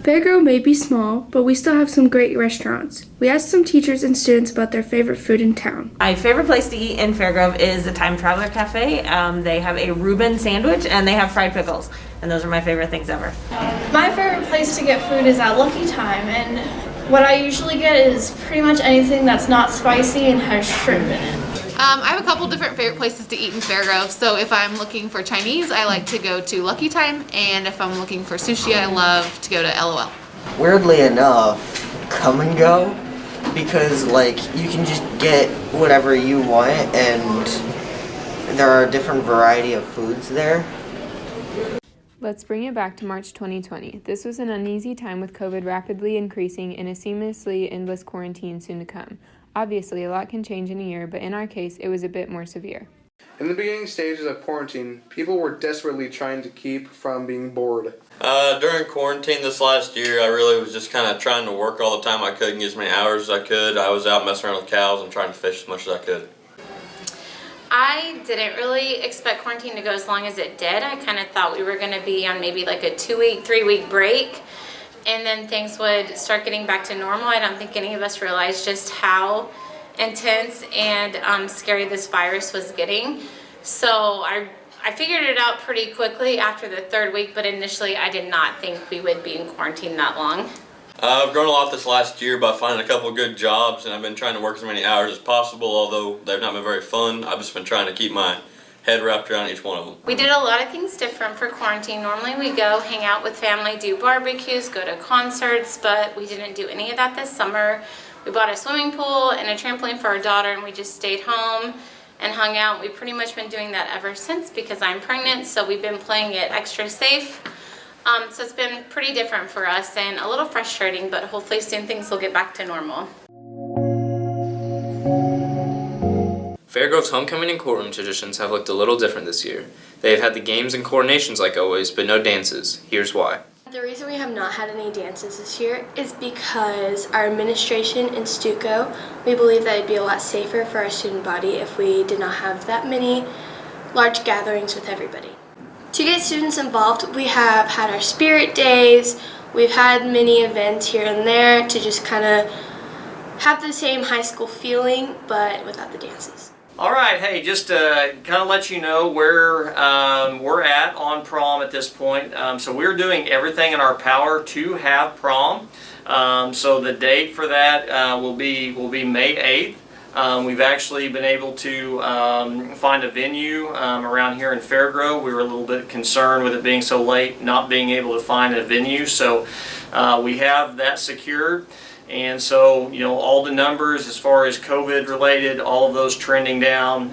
Fairgrove may be small, but we still have some great restaurants. We asked some teachers and students about their favorite food in town. My favorite place to eat in Fairgrove is the Time Traveler Cafe. They have a Reuben sandwich and they have fried pickles, and those are my favorite things ever. My favorite place to get food is at Lucky Time, and what I usually get is pretty much anything that's not spicy and has shrimp in it. I have a couple different favorite places to eat in Fairgrove. So if I'm looking for Chinese, I like to go to Lucky Time, and if I'm looking for sushi, I love to go to LOL. Weirdly enough, Come and Go, because like you can just get whatever you want, and there are a different variety of foods there. Let's bring it back to March 2020. This was an uneasy time with COVID rapidly increasing and a seamlessly endless quarantine soon to come. Obviously, a lot can change in a year, but in our case, it was a bit more severe. In the beginning stages of quarantine, people were desperately trying to keep from being bored. During quarantine this last year, I really was just kind of trying to work all the time I could and get as many hours as I could. I was out messing around with cows and trying to fish as much as I could. I didn't really expect quarantine to go as long as it did. I kind of thought we were going to be on maybe like a 2-week, 3-week break, and then things would start getting back to normal. I don't think any of us realized just how intense and scary this virus was getting. So I figured it out pretty quickly after the 3rd week, but initially I did not think we would be in quarantine that long. I've grown a lot this last year by finding a couple of good jobs, and I've been trying to work as many hours as possible, although they've not been very fun. I've just been trying to keep my head wrapped around each one of them. We did a lot of things different for quarantine. Normally we go hang out with family, do barbecues, go to concerts, but we didn't do any of that this summer. We bought a swimming pool and a trampoline for our daughter, and we just stayed home and hung out. We've pretty much been doing that ever since because I'm pregnant, so we've been playing it extra safe. So it's been pretty different for us and a little frustrating, but hopefully soon things will get back to normal. Fairgrove's homecoming and courtroom traditions have looked a little different this year. They have had the games and coronations like always, but no dances. Here's why. The reason we have not had any dances this year is because our administration in Stuco, we believe that it'd be a lot safer for our student body if we did not have that many large gatherings with everybody. To get students involved, we have had our spirit days, we've had many events here and there to just kind of have the same high school feeling, but without the dances. All right, hey, just to kind of let you know where we're at on prom at this point. So we're doing everything in our power to have prom. So the date for that will be May 8th. We've actually been able to find a venue around here in Fairgrove. We were a little bit concerned with it being so late, not being able to find a venue. So we have that secured. And so, you know, all the numbers as far as COVID related, all of those trending down,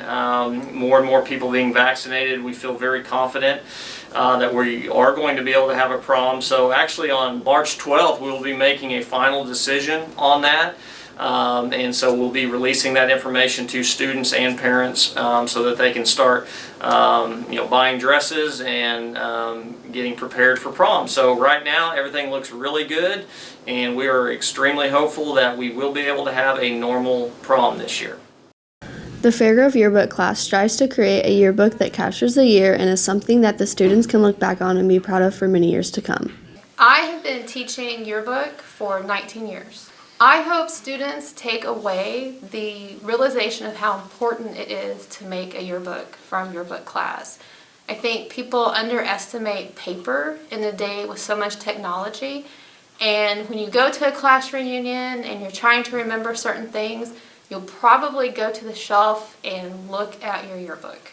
more and more people being vaccinated, we feel very confident that we are going to be able to have a prom. So actually on March 12th, we will be making a final decision on that. And so we'll be releasing that information to students and parents so that they can start buying dresses and getting prepared for prom. So right now everything looks really good, and we are extremely hopeful that we will be able to have a normal prom this year. The Fairgrove Yearbook class strives to create a yearbook that captures the year and is something that the students can look back on and be proud of for many years to come. I have been teaching yearbook for 19 years. I hope students take away the realization of how important it is to make a yearbook from yearbook class. I think people underestimate paper in a day with so much technology, and when you go to a class reunion and you're trying to remember certain things, you'll probably go to the shelf and look at your yearbook.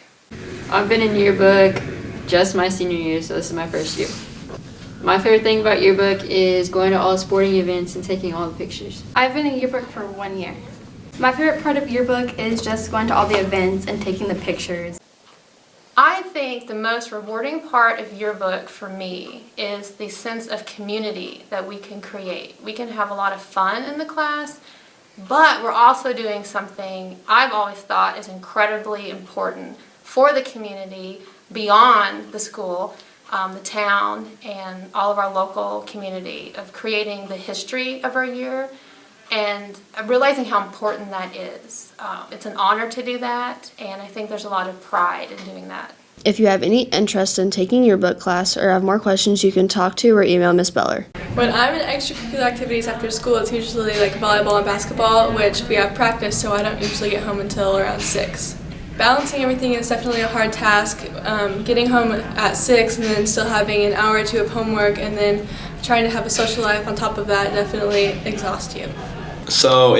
I've been in yearbook just my senior year, so this is my first year. My favorite thing about yearbook is going to all sporting events and taking all the pictures. I've been in yearbook for 1 year. My favorite part of yearbook is just going to all the events and taking the pictures. I think the most rewarding part of yearbook for me is the sense of community that we can create. We can have a lot of fun in the class, but we're also doing something I've always thought is incredibly important for the community beyond the school, the town, and all of our local community, of creating the history of our year and realizing how important that is. It's an honor to do that, and I think there's a lot of pride in doing that. If you have any interest in taking yearbook class or have more questions, you can talk to or email Miss Beller. When I'm in extracurricular activities after school, it's usually like volleyball and basketball, which we have practice, so I don't usually get home until around 6. Balancing everything is definitely a hard task. Getting home at 6 and then still having an hour or two of homework and then trying to have a social life on top of that definitely exhausts you. So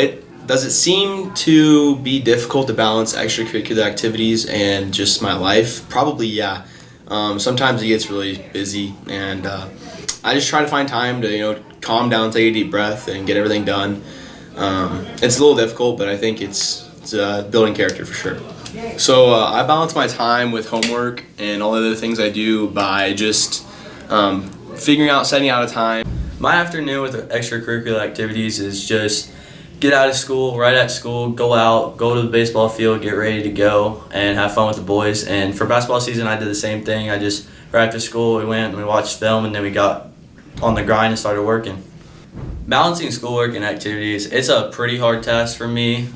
does it seem to be difficult to balance extracurricular activities and just my life? Probably, yeah. Sometimes it gets really busy, and I just try to find time to calm down, take a deep breath, and get everything done. It's a little difficult, but I think it's building character for sure. So I balance my time with homework and all the other things I do by just setting out a time. My afternoon with the extracurricular activities is just get out of school, right at school, go out, go to the baseball field, get ready to go, and have fun with the boys. And for basketball season, I did the same thing. Right after school, we went and we watched film, and then we got on the grind and started working. Balancing schoolwork and activities, it's a pretty hard task for me.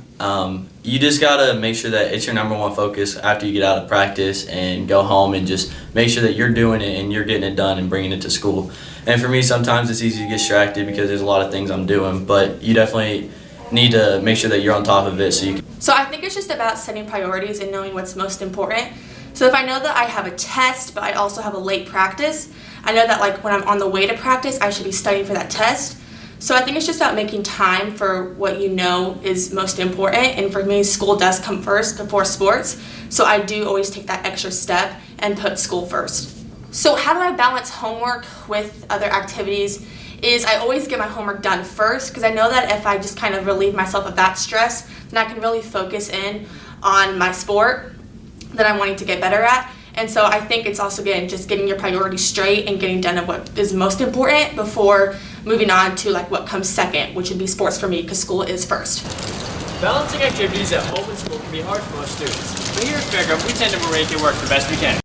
You just gotta make sure that it's your number one focus after you get out of practice and go home, and just make sure that you're doing it and you're getting it done and bringing it to school. And for me, sometimes it's easy to get distracted because there's a lot of things I'm doing, but you definitely need to make sure that you're on top of it so you can. So I think it's just about setting priorities and knowing what's most important. So if I know that I have a test, but I also have a late practice, I know that like when I'm on the way to practice, I should be studying for that test. So I think it's just about making time for what you know is most important. And for me, school does come first before sports. So I do always take that extra step and put school first. So how do I balance homework with other activities? Is I always get my homework done first, because I know that if I just kind of relieve myself of that stress, then I can really focus in on my sport that I'm wanting to get better at. And so I think it's also, again, just getting your priorities straight and getting done at what is most important before moving on to like what comes second, which would be sports for me, because school is first. Balancing activities at home and school can be hard for most students, but here at Fairgrove, we tend to make it work the best we can.